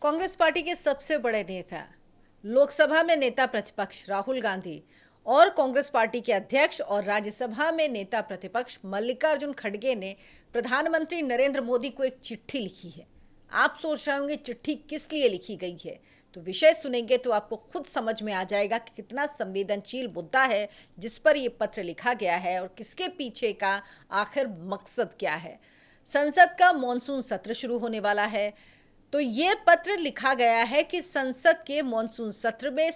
Congress party के सबसे बड़े नेता, लोकसभा में नेता प्रतिपक्ष राहुल गांधी और कांग्रेस पार्टी के अध्यक्ष और राज्यसभा में नेता प्रतिपक्ष मल्लिकार्जुन खड़गे ने प्रधानमंत्री नरेंद्र मोदी को एक चिट्ठी लिखी है। आप सोच रहे होंगे चिट्ठी किस लिए लिखी गई है, तो विषय सुनेंगे तो आपको खुद समझ में आ जाएगा कि कितना संवेदनशील मुद्दा है जिस पर यह पत्र लिखा गया है और किसके पीछे का आखिर मकसद क्या है। संसद का मॉनसून सत्र शुरू होने वाला है, तो ये पत्र लिखा गया है कि संसद के मॉनसून सत्र में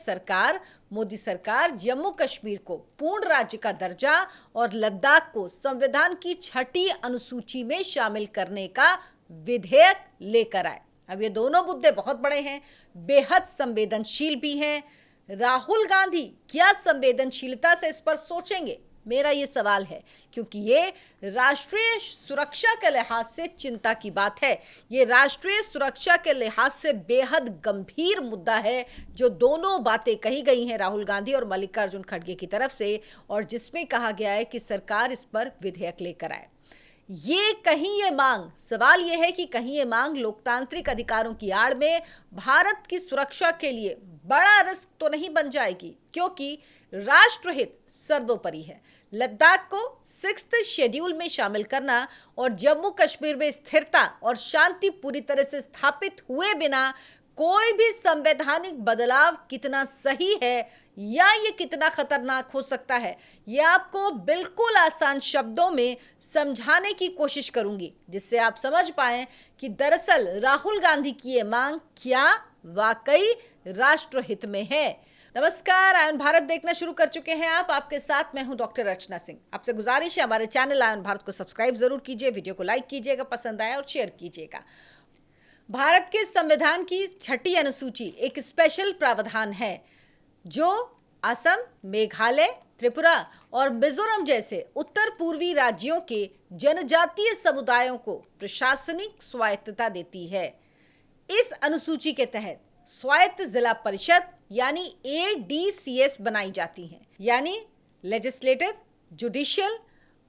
मोदी सरकार जम्मू कश्मीर को पूर्ण राज्य का दर्जा और लद्दाख को संविधान की 6ठी अनुसूची में शामिल करने का विधेयक लेकर आए। अब ये दोनों मुद्दे बहुत बड़े हैं, बेहद संवेदनशील भी हैं। राहुल गांधी क्या संवेदनशीलता से इस पर सोचेंगे, मेरा ये सवाल है, क्योंकि ये राष्ट्रीय सुरक्षा के लिहाज से चिंता की बात है। ये राष्ट्रीय सुरक्षा के लिहाज से बेहद गंभीर मुद्दा है, जो दोनों बातें कही गई हैं राहुल गांधी और मल्लिकार्जुन खड़गे की तरफ से, और जिसमें कहा गया है कि सरकार इस पर विधेयक लेकर आए। सवाल यह है कि कहीं ये मांग लोकतांत्रिक अधिकारों की आड़ में भारत की सुरक्षा के लिए बड़ा रिस्क तो नहीं बन जाएगी, क्योंकि राष्ट्रहित सर्वोपरि है। लद्दाख को 6th शेड्यूल में शामिल करना और जम्मू कश्मीर में स्थिरता और शांति पूरी तरह से स्थापित हुए बिना कोई भी संवैधानिक बदलाव कितना सही है या ये कितना खतरनाक हो सकता है, ये आपको बिल्कुल आसान शब्दों में समझाने की कोशिश करूंगी, जिससे आप समझ पाएं कि दरअसल राहुल गांधी की ये मांग क्या वाकई राष्ट्रहित में है। नमस्कार, आयन भारत देखना शुरू कर चुके हैं आप। आपके साथ मैं हूं डॉक्टर रचना सिंह। आपसे गुजारिश है हमारे चैनल आयन भारत को सब्सक्राइब जरूर कीजिए, वीडियो को लाइक कीजिएगा, पसंद आया और शेयर कीजिएगा। भारत के संविधान की 6ठी अनुसूची एक स्पेशल प्रावधान है जो असम, मेघालय, त्रिपुरा और मिजोरम जैसे उत्तर पूर्वी राज्यों के जनजातीय समुदायों को प्रशासनिक स्वायत्तता देती है। इस अनुसूची के तहत स्वायत्त जिला परिषद यानी ADCS बनाई जाती हैं, यानी लेजिस्लेटिव, जुडिशियल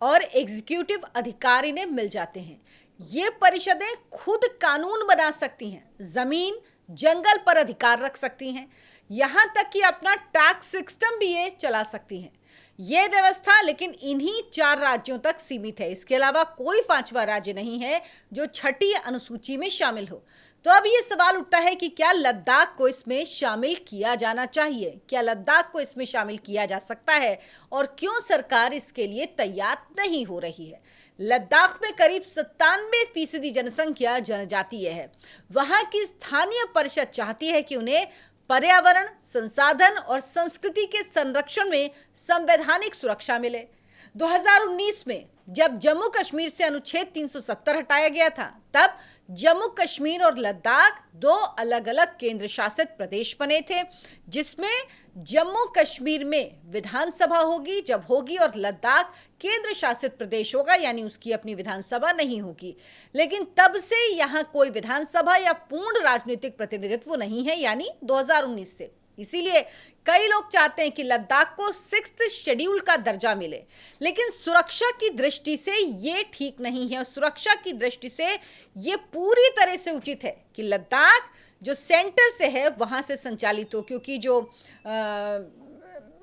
और एग्जीक्यूटिव अधिकारी ने मिल जाते हैं। ये परिषदें खुद कानून बना सकती हैं, जमीन जंगल पर अधिकार रख सकती हैं, यहां तक कि अपना टैक्स सिस्टम भी ये चला सकती हैं। ये व्यवस्था लेकिन इन्हीं 4 राज्यों तक सीमित है। इसके अलावा कोई 5वां राज्य नहीं है जो 6ठी अनुसूची में शामिल हो। तो अब ये सवाल उठता है कि क्या लद्दाख को इसमें शामिल किया जाना चाहिए, क्या लद्दाख को इसमें शामिल किया जा सकता है, और क्यों सरकार इसके लिए तैयार नहीं हो रही है। लद्दाख में करीब 97% जनसंख्या जनजातीय है। वहां की स्थानीय परिषद चाहती है कि उन्हें पर्यावरण, संसाधन और संस्कृति के संरक्षण में संवैधानिक सुरक्षा मिले। 2019 में जब जम्मू कश्मीर से अनुच्छेद 370 हटाया गया था, तब जम्मू कश्मीर और लद्दाख 2 अलग अलग केंद्र शासित प्रदेश बने थे, जिसमें जम्मू कश्मीर में विधानसभा होगी जब होगी और लद्दाख केंद्र शासित प्रदेश होगा, यानी उसकी अपनी विधानसभा नहीं होगी। लेकिन तब से यहां कोई विधानसभा या पूर्ण राजनीतिक प्रतिनिधित्व नहीं है, यानी 2019 से। इसीलिए कई लोग चाहते हैं कि लद्दाख को 6th शेड्यूल का दर्जा मिले, लेकिन सुरक्षा की दृष्टि से ये ठीक नहीं है। सुरक्षा की दृष्टि से ये पूरी तरह से उचित है कि लद्दाख जो सेंटर से है वहां से संचालित हो, क्योंकि जो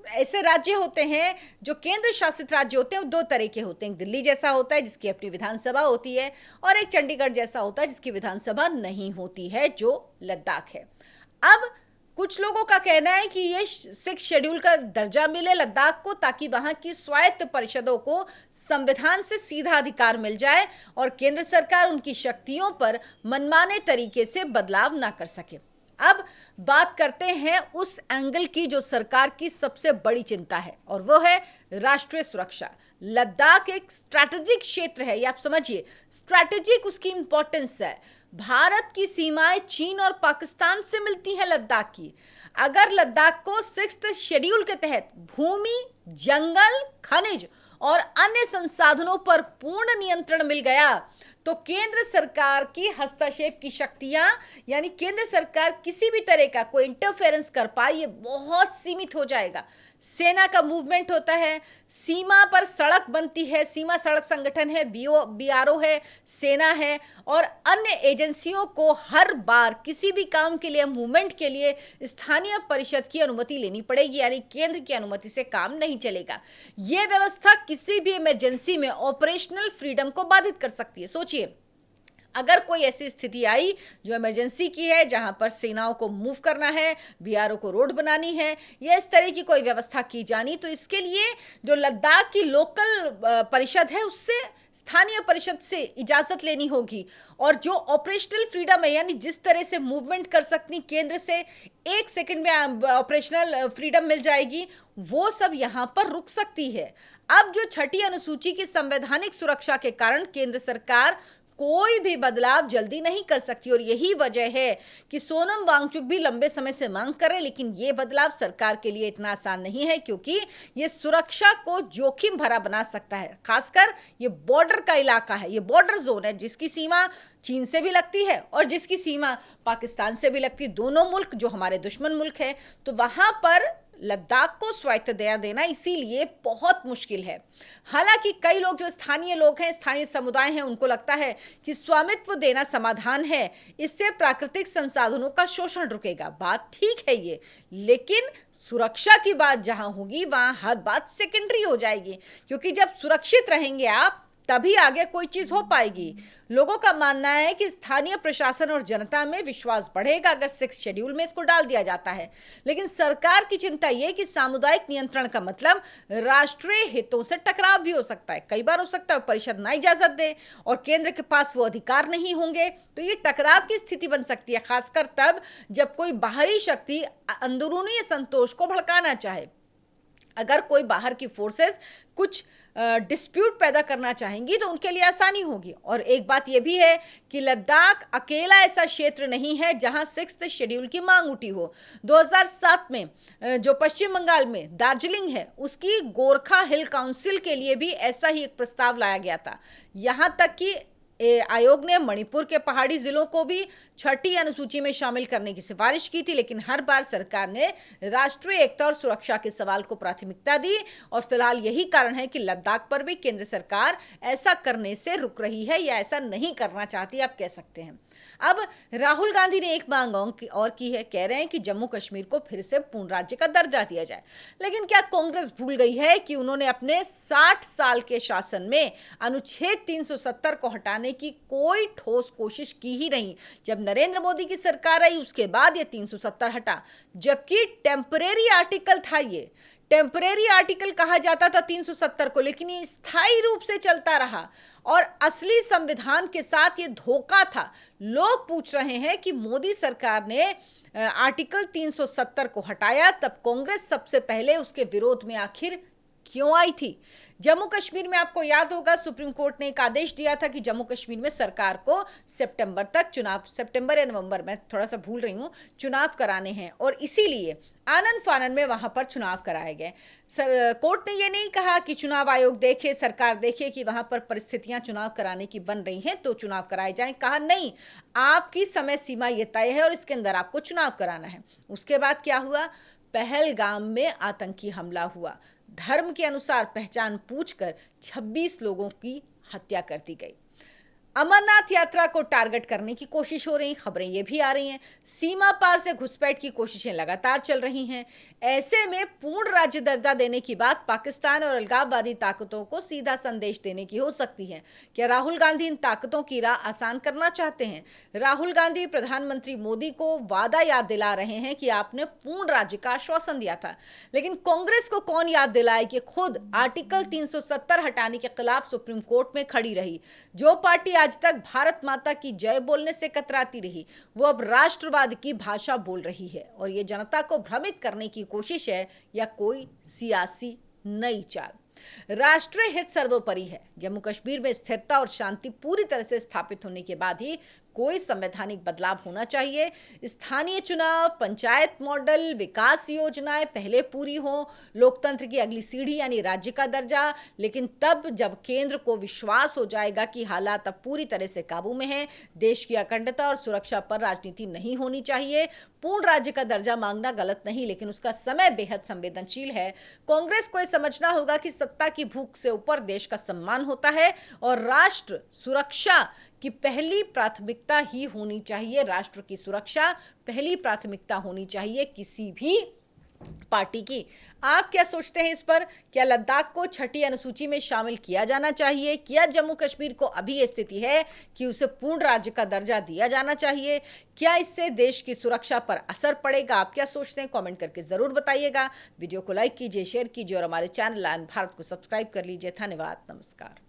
ऐसे राज्य होते हैं जो केंद्र शासित राज्य होते हैं वो 2 तरह के होते हैं। एक दिल्ली जैसा होता है जिसकी अपनी विधानसभा होती है, और एक चंडीगढ़ जैसा होता है जिसकी विधानसभा नहीं होती है, जो लद्दाख है। अब कुछ लोगों का कहना है कि ये 6th शेड्यूल का दर्जा मिले लद्दाख को, ताकि वहां की स्वायत्त परिषदों को संविधान से सीधा अधिकार मिल जाए और केंद्र सरकार उनकी शक्तियों पर मनमाने तरीके से बदलाव ना कर सके। अब बात करते हैं उस एंगल की जो सरकार की सबसे बड़ी चिंता है, और वो है राष्ट्रीय सुरक्षा। लद्दाख एक स्ट्रैटेजिक क्षेत्र है, ये आप समझिए, स्ट्रैटेजिक उसकी इंपॉर्टेंस है। भारत की सीमाएं चीन और पाकिस्तान से मिलती हैं लद्दाख की। अगर लद्दाख को 6th शेड्यूल के तहत भूमि, जंगल, खनिज और अन्य संसाधनों पर पूर्ण नियंत्रण मिल गया, तो केंद्र सरकार की हस्तक्षेप की शक्तियां, यानी केंद्र सरकार किसी भी तरह का कोई इंटरफेरेंस कर पाए, ये बहुत सीमित हो जाएगा। सेना का मूवमेंट होता है, सीमा पर सड़क बनती है, सीमा सड़क संगठन है, बीआरओ है, सेना है, और अन्य एजेंसियों को हर बार किसी भी काम के लिए, मूवमेंट के लिए स्थानीय परिषद की अनुमति लेनी पड़ेगी, यानी केंद्र की अनुमति से काम नहीं चलेगा। यह व्यवस्था किसी भी इमरजेंसी में ऑपरेशनल फ्रीडम को बाधित कर सकती है। सोचिए, अगर कोई ऐसी स्थिति आई जो इमरजेंसी की है, जहां पर सेनाओं को मूव करना है, बीआरओ को रोड बनानी है, या इस तरह की कोई व्यवस्था की जानी, तो इसके लिए जो लद्दाख की लोकल परिषद है उससे, स्थानीय परिषद से इजाजत लेनी होगी। और जो ऑपरेशनल फ्रीडम है, यानी जिस तरह से मूवमेंट कर सकती केंद्र से 1 सेकंड में ऑपरेशनल फ्रीडम मिल जाएगी, वो सब यहां पर रुक सकती है। अब जो छठी अनुसूची की संवैधानिक सुरक्षा के कारण केंद्र सरकार कोई भी बदलाव जल्दी नहीं कर सकती, और यही वजह है कि सोनम वांगचुक भी लंबे समय से मांग कर रहे हैं, लेकिन ये बदलाव सरकार के लिए इतना आसान नहीं है, क्योंकि ये सुरक्षा को जोखिम भरा बना सकता है। खासकर ये बॉर्डर का इलाका है, ये बॉर्डर जोन है, जिसकी सीमा चीन से भी लगती है और जिसकी सीमा पाकिस्तान से भी लगती है, दोनों मुल्क जो हमारे दुश्मन मुल्क है। तो वहां पर लद्दाख को स्वायत्तता देना इसीलिए बहुत मुश्किल है। हालांकि कई लोग, जो स्थानीय लोग हैं, स्थानीय समुदाय हैं, उनको लगता है कि स्वामित्व देना समाधान है, इससे प्राकृतिक संसाधनों का शोषण रुकेगा। बात ठीक है ये, लेकिन सुरक्षा की बात जहां होगी वहां हर बात सेकेंडरी हो जाएगी, क्योंकि जब सुरक्षित रहेंगे आप, तभी आगे कोई चीज हो पाएगी। लोगों का मानना है कि स्थानीय प्रशासन और जनता में विश्वास बढ़ेगा अगर 6 शेड्यूल में इसको डाल दिया जाता है, लेकिन सरकार की चिंता यह कि सामुदायिक नियंत्रण का मतलब राष्ट्रीय हितों से टकराव भी हो सकता है। कई बार हो सकता है परिषद ना इजाजत दे और केंद्र के पास वो अधिकार नहीं होंगे, तो ये टकराव की स्थिति बन सकती है, खासकर तब जब कोई बाहरी शक्ति अंदरूनी असंतोष को भड़काना चाहे। अगर कोई बाहर की फोर्सेस कुछ डिस्प्यूट पैदा करना चाहेंगी तो उनके लिए आसानी होगी। और एक बात यह भी है कि लद्दाख अकेला ऐसा क्षेत्र नहीं है जहां 6th शेड्यूल की मांग उठी हो। 2007 में जो पश्चिम बंगाल में दार्जिलिंग है, उसकी गोरखा हिल काउंसिल के लिए भी ऐसा ही एक प्रस्ताव लाया गया था। यहां तक कि आयोग ने मणिपुर के पहाड़ी जिलों को भी छठी अनुसूची में शामिल करने की सिफारिश की थी, लेकिन हर बार सरकार ने राष्ट्रीय एकता और सुरक्षा के सवाल को प्राथमिकता दी, और फिलहाल यही कारण है कि लद्दाख पर भी केंद्र सरकार ऐसा करने से रुक रही है, या ऐसा नहीं करना चाहती, आप कह सकते हैं। अब राहुल गांधी ने एक मांग और की है, कह रहे हैं कि जम्मू कश्मीर को फिर से पूर्ण राज्य का दर्जा दिया जाए। लेकिन क्या कांग्रेस भूल गई है कि उन्होंने अपने 60 साल के शासन में अनुच्छेद 370 को हटाने की कोई ठोस कोशिश की ही नहीं। जब नरेंद्र मोदी की सरकार आई उसके बाद ये 370 हटा, जबकि टेम्परेरी आर्टिकल था, ये टेम्परेरी आर्टिकल कहा जाता था 370 को, लेकिन ये स्थायी रूप से चलता रहा और असली संविधान के साथ ये धोखा था। लोग पूछ रहे हैं कि मोदी सरकार ने आर्टिकल 370 को हटाया, तब कांग्रेस सबसे पहले उसके विरोध में आखिर क्यों आई थी? जम्मू कश्मीर में आपको याद होगा सुप्रीम कोर्ट ने एक आदेश दिया था कि जम्मू कश्मीर में सरकार को सितंबर तक चुनाव, सितंबर या नवंबर, मैं थोड़ा सा भूल रही हूँ, चुनाव कराने हैं, और इसीलिए आनन फानन में वहां पर चुनाव कराए गए। कोर्ट ने यह नहीं कहा कि चुनाव आयोग देखे, सरकार देखे कि वहां पर परिस्थितियां चुनाव कराने की बन रही हैं तो चुनाव कराए जाएं। कहा नहीं, आपकी समय सीमा ये तय है और इसके अंदर आपको चुनाव कराना है। उसके बाद क्या हुआ? पहलगाम में आतंकी हमला हुआ। धर्म के अनुसार पहचान पूछकर 26 लोगों की हत्या कर दी गई। अमरनाथ यात्रा को टारगेट करने की कोशिश हो रही, खबरें ये भी आ रही हैं। सीमा पार से घुसपैठ की कोशिशें लगातार चल रही हैं। ऐसे में पूर्ण राज्य दर्जा देने की बात पाकिस्तान और अलगाववादी ताकतों को सीधा संदेश देने की हो सकती है। क्या राहुल गांधी इन ताकतों की राह आसान करना चाहते हैं? राहुल गांधी प्रधानमंत्री मोदी को वादा याद दिला रहे हैं कि आपने पूर्ण राज्य का आश्वासन दिया था, लेकिन कांग्रेस को कौन याद दिलाए कि खुद आर्टिकल 370 हटाने के खिलाफ सुप्रीम कोर्ट में खड़ी रही। जो पार्टी आज तक भारत माता की जय बोलने से कतराती रही, वो अब राष्ट्रवाद की भाषा बोल रही है, और ये जनता को भ्रमित करने की कोशिश है या कोई सियासी नई चाल। राष्ट्रीय हित सर्वोपरि है। जम्मू कश्मीर में स्थिरता और शांति पूरी तरह से स्थापित होने के बाद ही कोई संवैधानिक बदलाव होना चाहिए। स्थानीय चुनाव, पंचायत मॉडल, विकास योजनाएं पहले पूरी हों, लोकतंत्र की अगली सीढ़ी यानी राज्य का दर्जा, लेकिन तब जब केंद्र को विश्वास हो जाएगा कि हालात अब पूरी तरह से काबू में हैं। देश की अखंडता और सुरक्षा पर राजनीति नहीं होनी चाहिए। पूर्ण राज्य का दर्जा मांगना गलत नहीं, लेकिन उसका समय बेहद संवेदनशील है। कांग्रेस को यह समझना होगा कि सत्ता की भूख से ऊपर देश का सम्मान होता है और राष्ट्र सुरक्षा की पहली प्राथमिकता ही होनी चाहिए। राष्ट्र की सुरक्षा पहली प्राथमिकता होनी चाहिए किसी भी पार्टी की। आप क्या सोचते हैं इस पर? क्या लद्दाख को छठी अनुसूची में शामिल किया जाना चाहिए? क्या जम्मू कश्मीर को अभी ये स्थिति है कि उसे पूर्ण राज्य का दर्जा दिया जाना चाहिए? क्या इससे देश की सुरक्षा पर असर पड़ेगा? आप क्या सोचते हैं? कमेंट करके जरूर बताइएगा। वीडियो को लाइक कीजिए, शेयर कीजिए और हमारे चैनल आयन भारत को सब्सक्राइब कर लीजिए। धन्यवाद, नमस्कार।